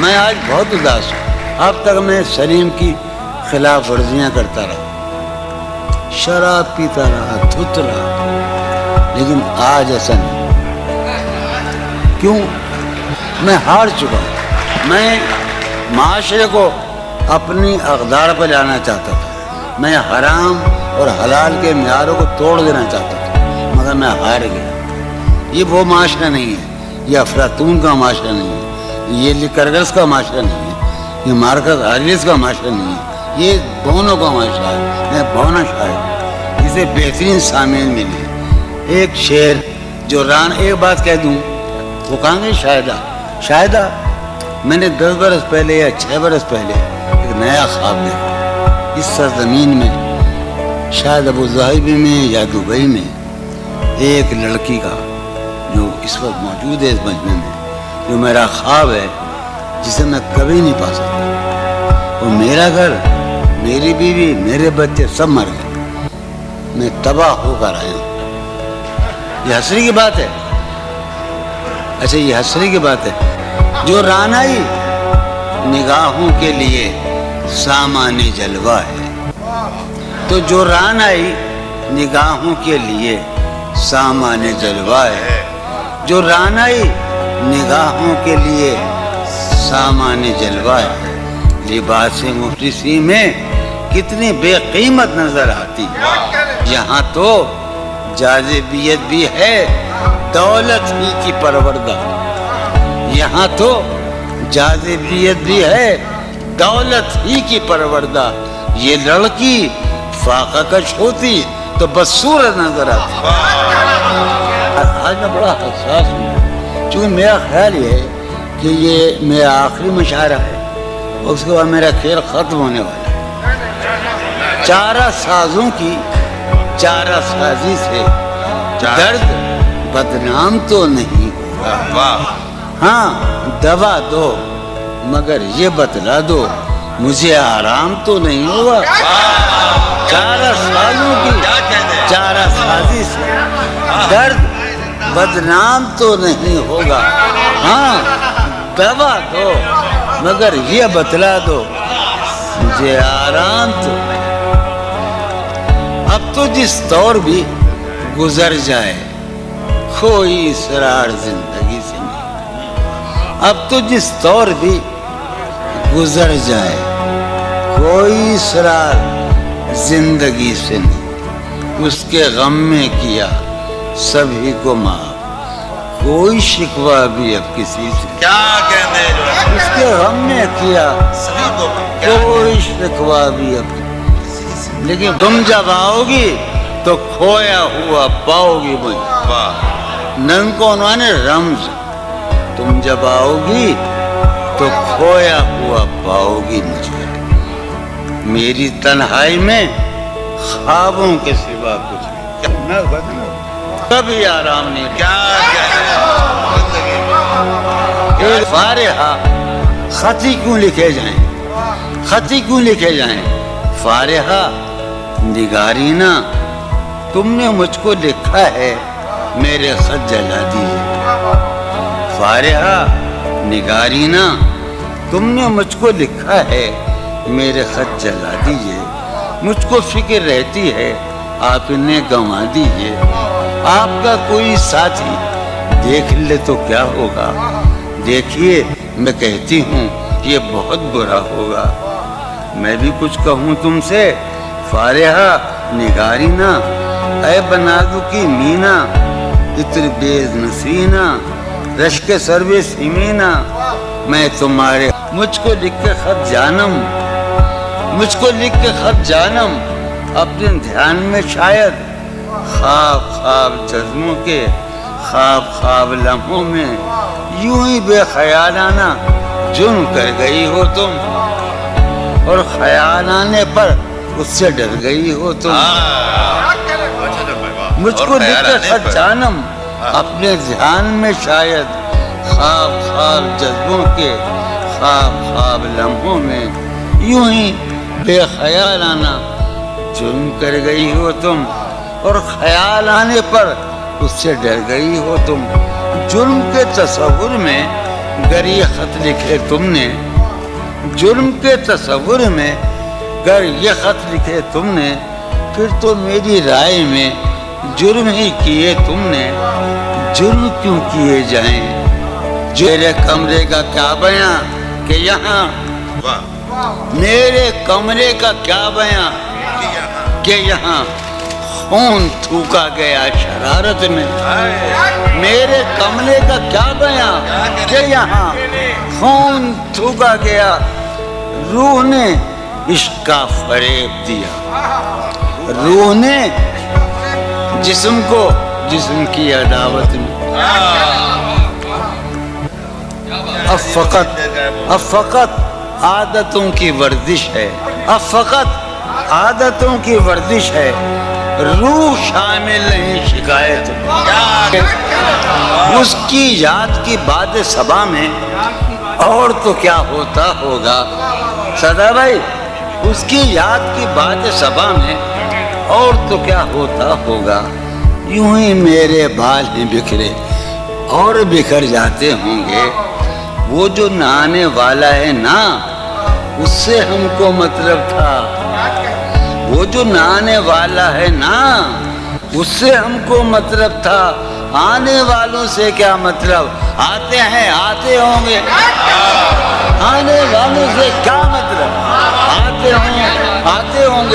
میں آج بہت اداس ہوں. اب تک میں سلیم کی خلاف ورزیاں کرتا رہا, شراب پیتا رہا, دھت رہا, لیکن آج ایسا نہیں. کیوں؟ میں ہار چکا ہوں. میں معاشرے کو اپنی اقدار پر لانا چاہتا تھا. میں حرام اور حلال کے معیاروں کو توڑ دینا چاہتا تھا, مگر میں ہار گیا. یہ وہ معاشرہ نہیں ہے, یہ افلاطون کا معاشرہ نہیں ہے, یہ لیکرگس کا معاشرہ نہیں ہے, یہ مارکس آریس کا معاشرہ نہیں ہے, یہ بونوں کا معاشرہ ہے. میں بونا شاعر, اسے بہترین سامعین ملے. ایک شعر جو ایک بات کہہ دوں, وہ کہاں گے شاہدہ میں نے 10 برس پہلے یا 6 برس پہلے ایک نیا خواب دیکھا. اس سرزمین میں, شاید ابو ظہبی میں یا دبئی میں, ایک لڑکی کا جو اس وقت موجود ہے اس مجمع میں, جو میرا خواب ہے, جسے میں کبھی نہیں پا سکتا. وہ میرا گھر, میری بیوی, میرے بچے سب مر گئے. میں تباہ ہو کر آیا ہوں. یہ حسری کی بات ہے. اچھا, یہ حسری کی بات ہے. جو رانائی نگاہوں کے لیے سامان جلوہ ہے, تو جو رانائی نگاہوں کے لیے سامان جلوہ ہے, جو رانائی نگاہوں کے لیے سامان جلوہ ہے, لباس مفلسی میں کتنی بے قیمت نظر آتی. یہاں تو جاذبیت بھی ہے دولت ہی کی پروردہ. یہاں تو جاذبیت بھی ہے دولت ہی کی پروردہ. یہ لڑکی فاقہ کش ہوتی تو بدصورت نظر آتی. آج میں بڑا حساس ہوں, چونکہ میرا خیال یہ ہے کہ یہ میرا آخری مشاعرہ ہے, اور اس کے بعد میرا کھیل ختم ہونے والا ہے. چارہ سازوں کی چارہ سازی سے درد بدنام تو نہیں ہوگا. ہاں دوا دو, مگر یہ بتلا دو مجھے آرام تو نہیں ہوگا. چارہ سازوں کی چارہ سازی سے درد بدنام تو نہیں ہوگا. ہاں دوا دو, مگر یہ بتلا دو مجھے آرام تو. اب تو جس دور بھی گزر جائے کوئی اسرار زندگی سے نہیں. اب تو جس دور بھی گزر جائے کوئی اسرار زندگی سے نہیں. اس کے غم میں کیا سبھی کو معاف, کوئی شکوہ بھی اب کسی سے. کیا کہنے جو اس کے غم میں کیا کوئی شکوہ بھی اب. لیکن تم جب آؤ گی تو کھویا ہوا پاؤ گی مجھے. ننگ کو انہوں نے رمز, تم جب آؤ گی تو کھویا ہوا پاؤ گی مجھے. میری تنہائی میں خوابوں کے سوا کچھ نہیں, کبھی آرام نہیں. کیا کہنے فارحہ خطی کیوں لکھے جائیں, خطی کیوں لکھے جائیں. فارحہ نگارینا تم نے مجھ کو لکھا ہے, میرے خط جلا دیجیے. فارحہ نگارینا تم نے مجھ کو لکھا ہے, میرے خط جلا دیجیے. مجھ کو فکر رہتی ہے آپ انہیں گنوا دیجیے. آپ کا کوئی ساتھی دیکھ لے تو کیا ہوگا. دیکھیے میں کہتی ہوں یہ بہت برا ہوگا. میں بھی کچھ کہوں تم سے فارحہ نگارینا, اے بنادو کی مینا, اتر بیز نسینا, رشک سروے سیمینا. میں تمہارے مجھ کو لکھ کے خط جانم, مجھ کو لکھ کے خط جانم, اپنے دھیان میں شاید خواب خواب جذبوں کے خواب خواب لمحوں میں یوں ہی بے خیالانہ جرم کر گئی ہو تم, اور خیال آنے پر اس سے ڈر گئی ہو تم. مجھ کو لکھ کے خط جانم, اپنے دھیان میں شاید خواب خواب جذبوں کے خواب خواب لمحوں میں یوں ہی بے خیالانہ جرم کر گئی ہو تم, اور خیال آنے پر اس سے ڈر گئی ہو تم. جرم کے تصور میں گر یہ خط لکھے تم نے جرم کے تصور میں، گر یہ خط لکھے تم نے، پھر تو میری رائے میں جرم ہی کیے تم نے۔ جرم کیوں کیے جائیں؟ میرے کمرے کا کیا بیاں کہ یہاں، واہ میرے کمرے کا کیا بیاں کہ یہاں خون تھوکا گیا شرارت میں۔ میرے کمرے کا کیا بیاں کہ یہاں خون تھوکا گیا، روح نے عشق کا فریب دیا، روح نے جسم کو جسم کی عداوت میں۔ اب فقط عادتوں کی ورزش ہے، اب فقط عادتوں کی ورزش ہے، روح شامل نہیں شکایت میں۔ اس کی یاد کی باد صبا میں اور تو کیا ہوتا ہوگا صدا بھائی، اس کی یاد کی باد صبا میں اور تو کیا ہوتا ہوگا، یوں ہی میرے بال ہیں بکھرے اور بکھر جاتے ہوں گے، وہ جو نہانے والا ہے نا اس سے ہم کو مطلب تھا، وہ جو نہانے والا ہے نا اس سے ہم کو مطلب تھا، آنے والوں سے کیا مطلب، آتے ہیں آتے ہوں گے، آنے والوں سے کیا مطلب، آتے ہوں گے